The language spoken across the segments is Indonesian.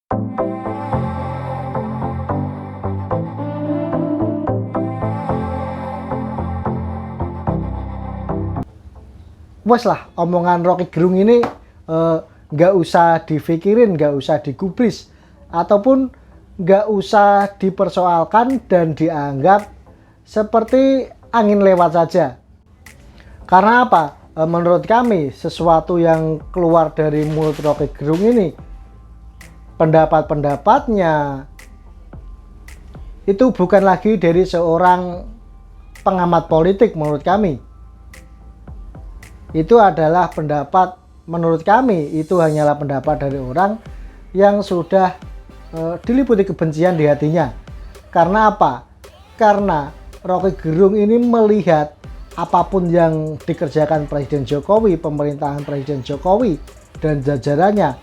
Wes lah, omongan Rocky Gerung ini nggak usah dipikirin, nggak usah digubris, ataupun nggak usah dipersoalkan dan dianggap seperti angin lewat saja. Karena apa? Menurut kami, sesuatu yang keluar dari mulut Rocky Gerung ini, pendapat-pendapatnya itu bukan lagi dari seorang pengamat politik menurut kami. Itu adalah pendapat, menurut kami itu hanyalah pendapat dari orang yang sudah diliputi kebencian di hatinya. Karena apa? Karena Rocky Gerung ini melihat apapun yang dikerjakan Presiden Jokowi, pemerintahan Presiden Jokowi dan jajarannya,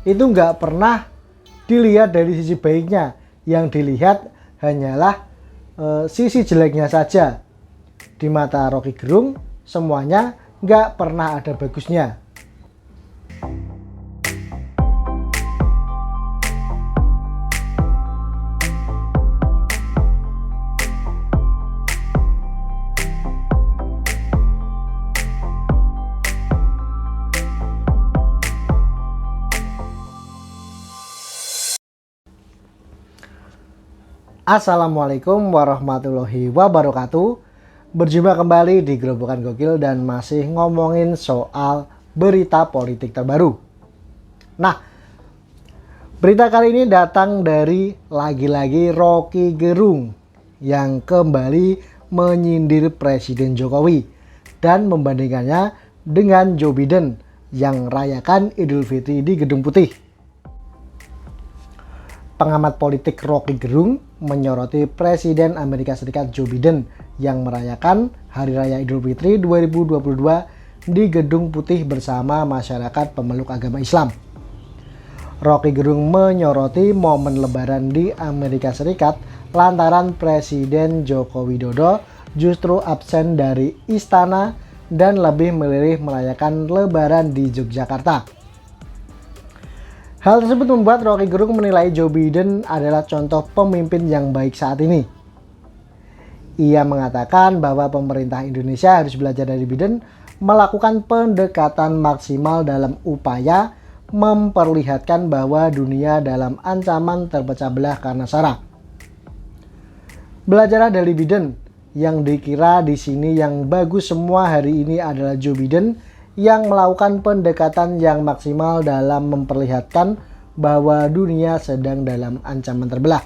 itu nggak pernah dilihat dari sisi baiknya. Yang dilihat hanyalah sisi jeleknya saja. Di mata Rocky Gerung semuanya nggak pernah ada bagusnya. Assalamualaikum warahmatullahi wabarakatuh. Berjumpa kembali di Gerobokan Gokil dan masih ngomongin soal berita politik terbaru. Nah, berita kali ini datang dari lagi-lagi Rocky Gerung yang kembali menyindir Presiden Jokowi dan membandingkannya dengan Joe Biden yang rayakan Idul Fitri di Gedung Putih. Pengamat politik Rocky Gerung menyoroti Presiden Amerika Serikat Joe Biden yang merayakan Hari Raya Idul Fitri 2022 di Gedung Putih bersama masyarakat pemeluk agama Islam. Rocky Gerung menyoroti momen Lebaran di Amerika Serikat lantaran Presiden Joko Widodo justru absen dari istana dan lebih memilih merayakan Lebaran di Yogyakarta. Hal tersebut membuat Rocky Gerung menilai Joe Biden adalah contoh pemimpin yang baik saat ini. Ia mengatakan bahwa pemerintah Indonesia harus belajar dari Biden melakukan pendekatan maksimal dalam upaya memperlihatkan bahwa dunia dalam ancaman terpecah belah karena SARA. Belajarlah dari Biden, yang dikira di sini yang bagus semua hari ini adalah Joe Biden yang melakukan pendekatan yang maksimal dalam memperlihatkan bahwa dunia sedang dalam ancaman terbelah.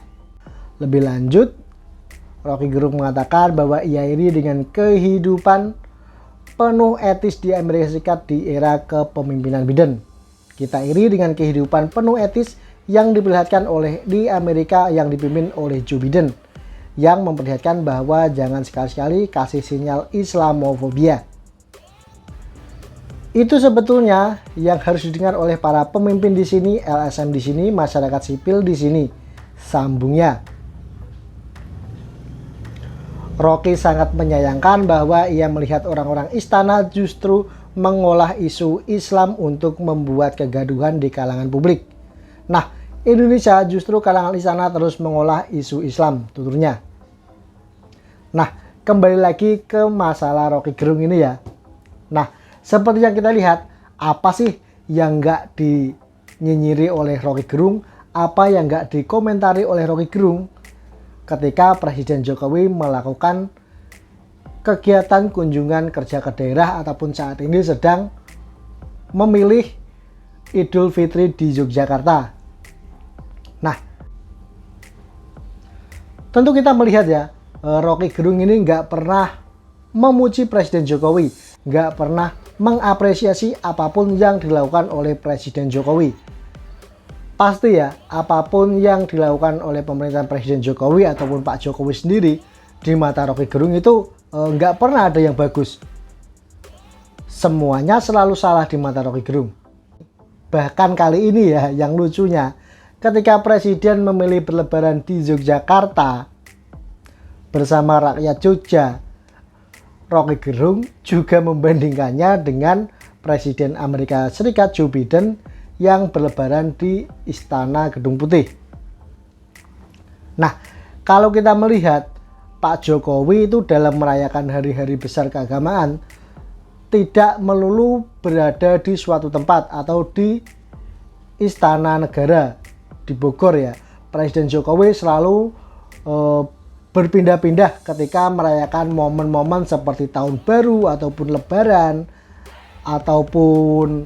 Lebih lanjut, Rocky Gerung mengatakan bahwa ia iri dengan kehidupan penuh etis di Amerika Serikat di era kepemimpinan Biden. Kita iri dengan kehidupan penuh etis yang diperlihatkan di Amerika yang dipimpin oleh Joe Biden, yang memperlihatkan bahwa jangan sekali-sekali kasih sinyal Islamofobia. Itu sebetulnya yang harus didengar oleh para pemimpin di sini, LSM di sini, masyarakat sipil di sini. Sambungnya. Rocky sangat menyayangkan bahwa ia melihat orang-orang istana justru mengolah isu Islam untuk membuat kegaduhan di kalangan publik. Nah, Indonesia justru kalangan istana terus mengolah isu Islam, tuturnya. Nah, kembali lagi ke masalah Rocky Gerung ini ya. Nah, seperti yang kita lihat, apa sih yang nggak dinyinyiri oleh Rocky Gerung, apa yang nggak dikomentari oleh Rocky Gerung ketika Presiden Jokowi melakukan kegiatan kunjungan kerja ke daerah ataupun saat ini sedang memilih Idul Fitri di Yogyakarta. Nah, tentu kita melihat ya, Rocky Gerung ini nggak pernah memuji Presiden Jokowi, nggak pernah mengapresiasi apapun yang dilakukan oleh Presiden Jokowi. Pasti ya, apapun yang dilakukan oleh pemerintahan Presiden Jokowi ataupun Pak Jokowi sendiri, di mata Rocky Gerung itu nggak pernah ada yang bagus. Semuanya selalu salah di mata Rocky Gerung. Bahkan kali ini ya, yang lucunya, ketika Presiden memilih berlebaran di Yogyakarta bersama rakyat Jogja, Rocky Gerung juga membandingkannya dengan Presiden Amerika Serikat Joe Biden yang berlebaran di Istana Gedung Putih. Nah, kalau kita melihat Pak Jokowi itu dalam merayakan hari-hari besar keagamaan tidak melulu berada di suatu tempat atau di Istana Negara di Bogor ya. Presiden Jokowi selalu berpindah-pindah ketika merayakan momen-momen seperti tahun baru ataupun lebaran ataupun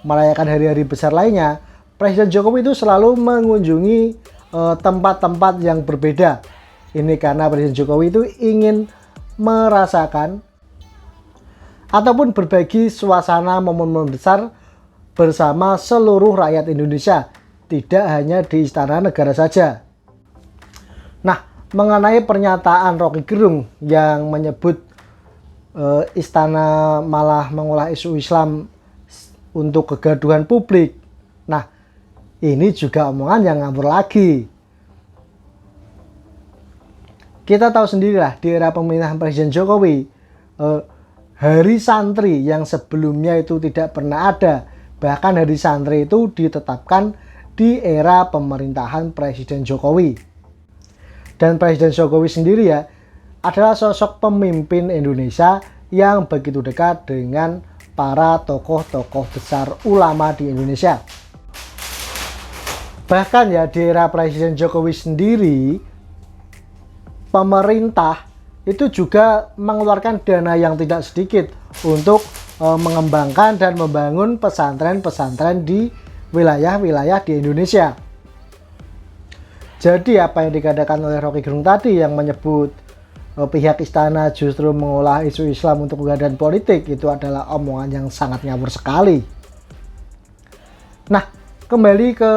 merayakan hari-hari besar lainnya. Presiden Jokowi itu selalu mengunjungi tempat-tempat yang berbeda. Ini karena Presiden Jokowi itu ingin merasakan ataupun berbagi suasana momen-momen besar bersama seluruh rakyat Indonesia, tidak hanya di Istana Negara saja. Nah, mengenai pernyataan Roky Gerung yang menyebut istana malah mengolah isu Islam untuk kegaduhan publik. Nah, ini juga omongan yang ngawur lagi. Kita tahu sendirilah di era pemerintahan Presiden Jokowi, hari santri yang sebelumnya itu tidak pernah ada. Bahkan hari santri itu ditetapkan di era pemerintahan Presiden Jokowi. Dan Presiden Jokowi sendiri ya adalah sosok pemimpin Indonesia yang begitu dekat dengan para tokoh-tokoh besar ulama di Indonesia. Bahkan ya di era Presiden Jokowi sendiri, pemerintah itu juga mengeluarkan dana yang tidak sedikit untuk mengembangkan dan membangun pesantren-pesantren di wilayah-wilayah di Indonesia. Jadi apa yang dikatakan oleh Roky Gerung tadi yang menyebut pihak istana justru mengolah isu Islam untuk kegaduhan politik itu adalah omongan yang sangat ngawur sekali. Nah, kembali ke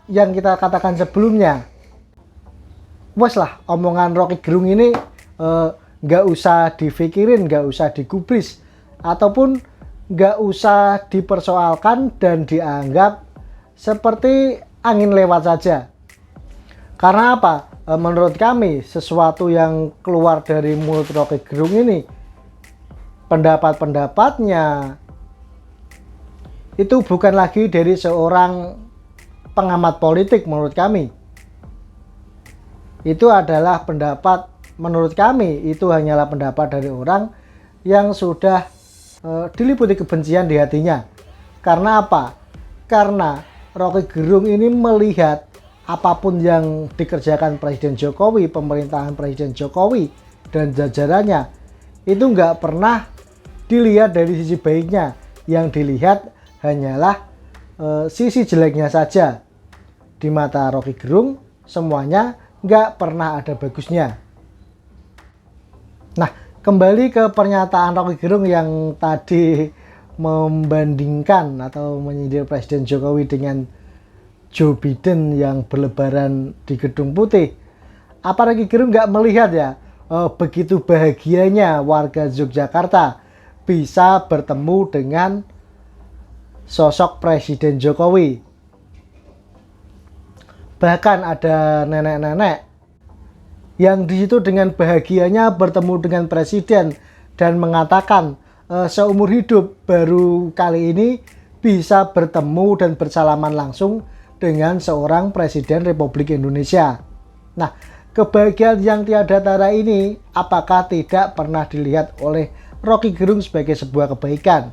yang kita katakan sebelumnya. Wes lah, omongan Roky Gerung ini nggak usah dipikirin, nggak usah digubris, ataupun nggak usah dipersoalkan dan dianggap seperti angin lewat saja. Karena apa? Menurut kami sesuatu yang keluar dari mulut Roky Gerung ini, pendapat-pendapatnya itu bukan lagi dari seorang pengamat politik menurut kami. Itu adalah pendapat, menurut kami itu hanyalah pendapat dari orang yang sudah diliputi kebencian di hatinya. Karena apa? Karena Roky Gerung ini melihat apapun yang dikerjakan Presiden Jokowi, pemerintahan Presiden Jokowi dan jajarannya itu nggak pernah dilihat dari sisi baiknya. Yang dilihat hanyalah sisi jeleknya saja. Di mata Roky Gerung semuanya nggak pernah ada bagusnya. Nah, kembali ke pernyataan Roky Gerung yang tadi membandingkan atau menyindir Presiden Jokowi dengan Joe Biden yang berlebaran di Gedung Putih. Apa Roky Gerung nggak melihat ya begitu bahagianya warga Yogyakarta bisa bertemu dengan sosok Presiden Jokowi. Bahkan ada nenek-nenek yang di situ dengan bahagianya bertemu dengan presiden dan mengatakan seumur hidup baru kali ini bisa bertemu dan bersalaman langsung dengan seorang Presiden Republik Indonesia. Nah, kebahagiaan yang tiada tara ini apakah tidak pernah dilihat oleh Roky Gerung sebagai sebuah kebaikan?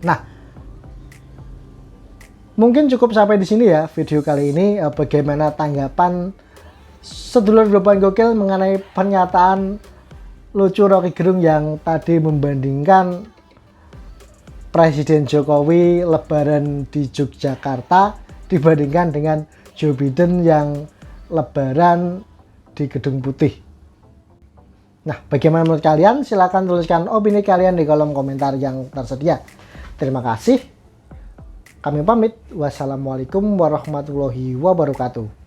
Nah, mungkin cukup sampai di sini ya video kali ini. Bagaimana tanggapan sedulur Global Gokil mengenai pernyataan lucu Roky Gerung yang tadi membandingkan Presiden Jokowi lebaran di Yogyakarta dibandingkan dengan Joe Biden yang lebaran di Gedung Putih. Nah, bagaimana menurut kalian? Silahkan tuliskan opini kalian di kolom komentar yang tersedia. Terima kasih. Kami pamit. Wassalamualaikum warahmatullahi wabarakatuh.